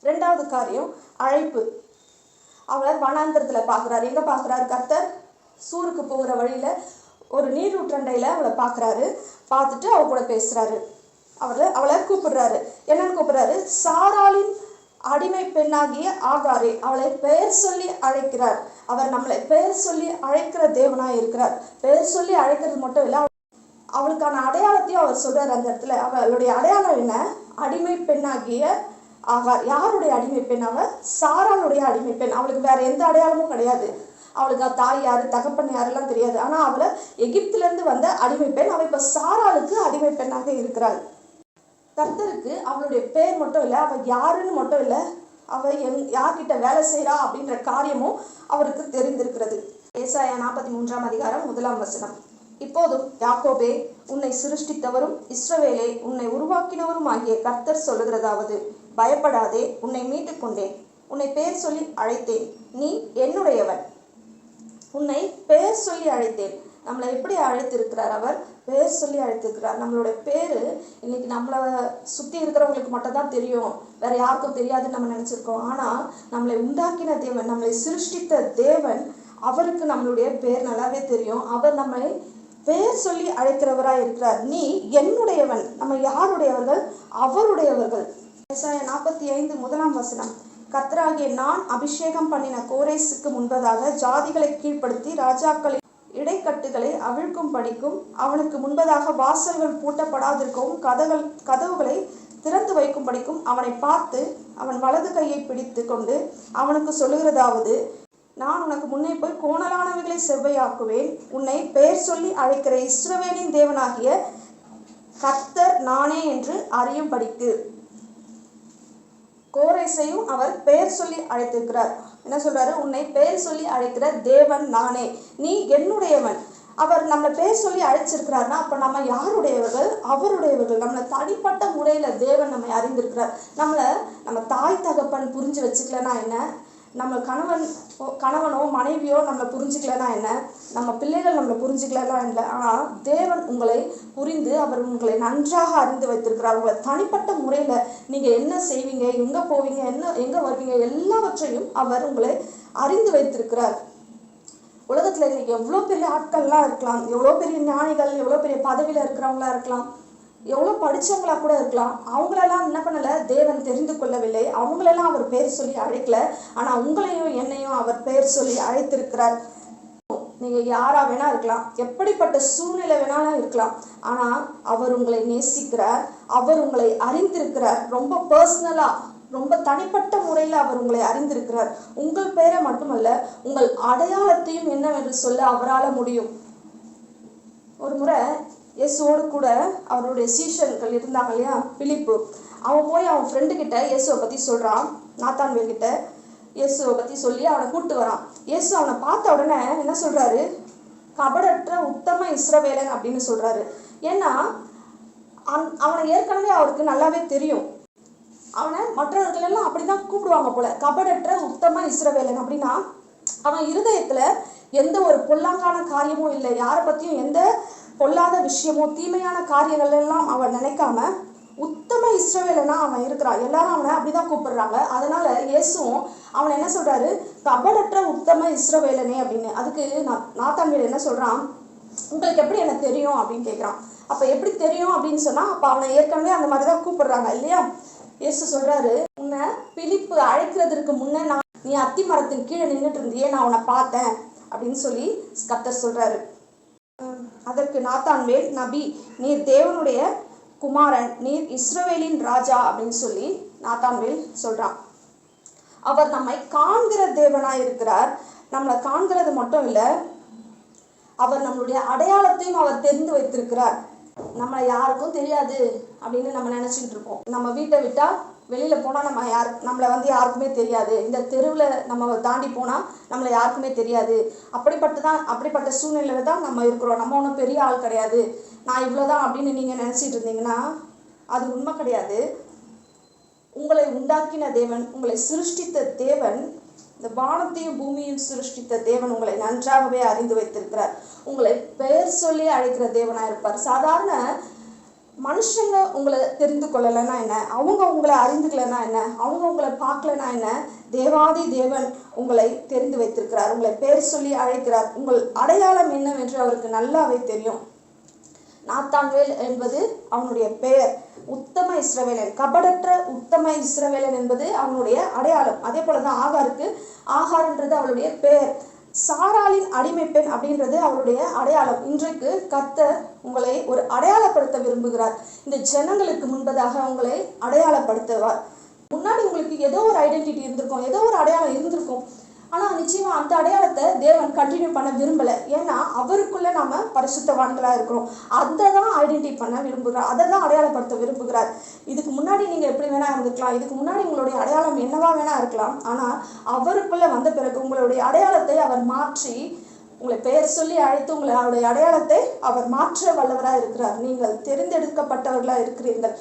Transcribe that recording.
ரெண்டாவது காரியம் அழைப்பு. அவர் வனாந்திரத்தில் பார்க்குறாரு. எங்கே பார்க்குறாரு? கர்த்தர் சூருக்கு போகிற வழியில் ஒரு நீரூற்றண்டையில் அவளை பார்க்குறாரு. பார்த்துட்டு அவ கூட பேசுகிறாரு. அவளை கூப்பிடுறாரு. என்னன்னு கூப்பிடுறாரு? சாராளின் அடிமை பெண்ணாகிய ஆகாரே. அவளை பெயர் சொல்லி அழைக்கிறார். அவர் நம்மளை பெயர் சொல்லி அழைக்கிற தேவனாக இருக்கிறார். பெயர் சொல்லி அழைக்கிறது மட்டும் இல்லை, அவளுக்கான அடையாளத்தையும் அவர் சொல்றார். அந்த இடத்துல அவளுடைய அடையாளம் என்ன? அடிமை பெண்ணாகிய ஆகார். யாருடைய அடிமை பெண்? அவள் சாராளுடைய அடிமை பெண். அவளுக்கு வேற எந்த அடையாளமும் கிடையாது. அவளுக்கு தாய் யாரு, தகப்பன் யாரெல்லாம் தெரியாது. ஆனா அவளை எகிப்திலிருந்து வந்த அடிமை பெண். அவள் இப்ப சாராளுக்கு அடிமை பெண்ணாக இருக்கிறாள். கர்த்தருக்கு அவளுடைய பேர் மட்டும் இல்லை, அவள் யாருன்னு மட்டும் இல்லை, அவள் யார்கிட்ட வேலை செய்யறா அப்படின்ற காரியமும் அவருக்கு தெரிந்திருக்கிறது. ஏசாயா 43 அதிகாரம் 1 இப்போதும் யாக்கோபே, உன்னை சிருஷ்டித்தவரும் இஸ்ரவேலே, உன்னை உருவாக்கினவரும் ஆகிய கர்த்தர் சொல்லுகிறதாவது, பயப்படாதே, உன்னை மீட்டுக் கொண்டேன், உன்னை பேர் சொல்லி அழைத்தேன், நீ என்னுடையவன். உன்னை பேர் சொல்லி அழைத்தேன். நம்மளை எப்படி அழைத்திருக்கிறார்? அவர் பேர் சொல்லி அழைத்திருக்கிறார். நம்மளுடைய பேரு இன்னைக்கு நம்மளை சுற்றி இருக்கிறவங்களுக்கு மட்டும் தான் தெரியும், வேற யாருக்கும் தெரியாதுன்னு நம்ம நினைச்சிருக்கோம். ஆனா நம்மளை உண்டாக்கின தேவன், நம்மளை சிருஷ்டித்த தேவன், அவருக்கு நம்மளுடைய பேர் நல்லாவே தெரியும். அவர் நம்மை பேர் சொல்லி அழைக்கிறவராய் இருக்கிறார். நீ என்னுடையவன். நம்ம யாருடையவர்கள்? அவருடையவர்கள். ஏசாயா 45 1 கர்த்தராகிய நான் அபிஷேகம் பண்ணின கோரேசுக்கு முன்பதாக ஜாதிகளை கீழ்ப்படுத்தி ராஜாக்களை இடைக்கட்டுகளை அவிழ்க்கும் படிக்கும், அவனுக்கு முன்பதாக வாசல்கள் பூட்டப்படாதிருக்கவும் கதவுகளை திறந்து வைக்கும் படிக்கும் அவனை பார்த்து அவன் வலது கையை பிடித்து கொண்டு அவனுக்கு சொல்லுகிறதாவது, நான் உனக்கு முன்னே போய் கோணலானவைகளை செவ்வையாக்குவேன், உன்னை பெயர் சொல்லி அழைக்கிற இஸ்ரவேலின் தேவனாகிய கர்த்தர் நானே என்று அறியும்படிக்கு. கோரேசையும் அவர் பெயர் சொல்லி அழைத்திருக்கிறார். என்ன சொல்றாரு? உன்னை பெயர் சொல்லி அழைக்கிற தேவன் நானே, நீ என்னுடையவன். அவர் நம்மளை பேர் சொல்லி அழைச்சிருக்கிறார்னா அப்ப நம்ம யாருடையவர்கள்? அவருடையவர்கள். நம்மளை தனிப்பட்ட முறையில தேவன் நம்மை அறிந்திருக்கிறார். நம்ம தாய் தகப்பன் புரிஞ்சு வச்சுக்கலன்னா என்ன, நம்ம கணவனோ மனைவியோ நம்மளை புரிஞ்சுக்கலன்னா என்ன, நம்ம பிள்ளைகள் நம்மளை புரிஞ்சுக்கலன்னா இல்லை. ஆனால் தேவன் உங்களை புரிந்து அவர் உங்களை நன்றாக அறிந்து வைத்திருக்கிறார். உங்களை தனிப்பட்ட முறையில் நீங்கள் என்ன செய்வீங்க, எங்கே போவீங்க, எங்கே வருவீங்க, எல்லாவற்றையும் அவர் உங்களை அறிந்து வைத்திருக்கிறார். உலகத்தில் இன்னைக்கு எவ்வளோ பெரிய ஆட்கள்லாம் இருக்கலாம், எவ்வளோ பெரிய ஞானிகள், எவ்வளோ பெரிய பதவியில் இருக்கிறவங்களா இருக்கலாம், எவ்வளோ படித்தவங்களா கூட இருக்கலாம். அவங்களெல்லாம் என்ன பண்ணலை? தேவன் தெரிந்து கொள்ளவில்லை. அவங்களெல்லாம் அவர் பேர் சொல்லி அழைக்கல. ஆனால் உங்களையும் என்னையும் அவர் பேர் சொல்லி அழைத்திருக்கிறார். நீங்கள் யாரா வேணா இருக்கலாம், எப்படிப்பட்ட சூழ்நிலை வேணாலும் இருக்கலாம். ஆனால் அவர் உங்களை நேசிக்கிறார், அவர் உங்களை அறிந்திருக்கிறார். ரொம்ப பர்சனலாக, ரொம்ப தனிப்பட்ட முறையில் அவர் உங்களை அறிந்திருக்கிறார். உங்கள் பேரை மட்டுமல்ல, உங்கள் அடையாளத்தையும் என்னவென்று சொல்ல அவரால் முடியும். ஒரு முறை இயேசுவோடு கூட அவருடைய சீஷர்கள் இருந்தாங்க இல்லையா, பிலிப்பு. அவன் போய் அவன் ஃப்ரெண்டு கிட்ட இயேசுவை பற்றி சொல்கிறான். நாத்தான்வேல் கிட்ட இயேசுவை பற்றி சொல்லி அவனை கூப்பிட்டு வரான். இயேசு அவனை பார்த்த உடனே என்ன சொல்கிறாரு? கபடற்ற உத்தம இஸ்ரவேலன் அப்படின்னு சொல்கிறாரு. ஏன்னா அவனை ஏற்கனவே அவருக்கு நல்லாவே தெரியும். அவனை மற்றவர்கள் எல்லாம் அப்படிதான் கூப்பிடுவாங்க போல, கபடற்ற உத்தம இஸ்ரவேலன் அப்படின்னா. அவன் இருதயத்தில் எந்த ஒரு பொல்லாங்கான காரியமும் இல்லை, யாரை பற்றியும் எந்த பொல்லாத விஷயமோ தீமையான காரியங்கள் எல்லாம் அவன் நினைக்காம உத்தம இஸ்ரவேலனா அவன் இருக்கிறான். எல்லாரும் அவனை அப்படிதான் கூப்பிடுறாங்க. அதனால இயேசுவும் அவன் என்ன சொல்றாரு? கபடற்ற உத்தம இஸ்ரவேலனே அப்படின்னு. அதுக்கு நாத்தான்வேல் என்ன சொல்றான்? உங்களுக்கு எப்படி எனக்கு தெரியும் அப்படின்னு கேட்கிறான். அப்ப எப்படி தெரியும் அப்படின்னு சொன்னா, அப்ப அவனை ஏற்கனவே அந்த மாதிரிதான் கூப்பிடுறாங்க இல்லையா. இயேசு சொல்றாரு, உன்னை பிலிப்பு அழைக்கிறதுக்கு முன்ன நீ அத்தி மரத்தின் கீழே நின்றுட்டு இருந்தியே, நான் உன்னை பார்த்தேன் அப்படின்னு சொல்லி கர்த்தர் சொல்றாரு. அதற்கு நாத்தான்வேல், நபி, நீர் தேவனுடைய குமாரன், நீர் இஸ்ரவேலின் ராஜா அப்படின்னு சொல்லி நாத்தான்வேல் சொல்றான். அவர் நம்மை காண்கிற தேவனாய் இருக்கிறார். நம்மளை காண்கிறது மட்டும் இல்லை, அவர் நம்மளுடைய அடையாளத்தையும் அவர் தெரிந்து வைத்திருக்கிறார். நம்மளை யாருக்கும் தெரியாது அப்படின்னு நம்ம நினைச்சிட்டு இருப்போம். நம்ம வீட்டை விட்டா வெளியில போனா நம்மளை யாருக்குமே தெரியாது. இந்த தெருவில் நம்ம தாண்டி போனா நம்மளை யாருக்குமே தெரியாது. அப்படிப்பட்ட சூழ்நிலையில தான் நம்ம இருக்கிறோம். நம்ம ஒன்றும் பெரிய ஆள் கிடையாது, நான் இவ்வளோதான் அப்படின்னு நீங்க நினைச்சிட்டு இருந்தீங்கன்னா அது உண்மை கிடையாது. உங்களை உண்டாக்கின தேவன், உங்களை சிருஷ்டித்த தேவன் இந்த வானத்தையும் பூமியும் சிருஷ்டித்த தேவன் உங்களை நன்றாகவே அறிந்து வைத்திருக்கிறார். உங்களை பெயர் சொல்லி அழைக்கிற தேவனா இருப்பார். சாதாரண மனுஷங்க உங்களை தெரிந்து கொள்ளலைன்னா என்ன, அவங்க உங்களை அறிந்துக்கலன்னா என்ன, அவங்க உங்களை பார்க்கலன்னா என்ன, தேவாதி தேவன் உங்களை தெரிந்து வைத்திருக்கிறார். உங்களை பெயர் சொல்லி அழைக்கிறார். உங்கள் அடையாளம் என்னவென்று அவருக்கு நல்லாவே தெரியும். நாத்தான்வேல் என்பது அவனுடைய பெயர். உத்தம இஸ்ரவேலன், கபடற்ற உத்தம இஸ்ரவேலன் என்பது அவனுடைய அடையாளம். அதே போலதான் ஆகாருக்கு ஆகார்ன்றது அவளுடைய பெயர். சாராளின் அடிமை பெண் அப்படின்றது அவருடைய அடையாளம். இன்றைக்கு கர்த்தர் உங்களை ஒரு அடையாளப்படுத்த விரும்புகிறார். இந்த ஜனங்களுக்கு முன்பதாக உங்களை அடையாளப்படுத்துவார். முன்னாடி உங்களுக்கு ஏதோ ஒரு ஐடென்டிட்டி இருந்திருக்கும், ஏதோ ஒரு அடையாளம் இருந்திருக்கும். ஆனால் நிச்சயமா அந்த அடையாளத்தை தேவன் கண்டினியூ பண்ண விரும்பலை. ஏன்னா அவருக்குள்ள நாம பரிசுத்தவான்களாக இருக்கிறோம். அதை தான் ஐடென்டிட்டி பண்ண விரும்புகிறார், அதை தான் அடையாளப்படுத்த விரும்புகிறார். இதுக்கு முன்னாடி நீங்கள் எப்படி வேணா இருந்துக்கலாம், இதுக்கு முன்னாடி உங்களுடைய அடையாளம் என்னவா வேணா இருக்கலாம். ஆனால் அவருக்குள்ள வந்த பிறகு உங்களுடைய அடையாளத்தை அவர் மாற்றி உங்களை பெயர் சொல்லி அழைத்து உங்களுடைய அடையாளத்தை அவர் மாற்ற வல்லவராக இருக்கிறார். நீங்கள் தெரிந்தெடுக்கப்பட்டவர்களாக இருக்கிறீர்கள்.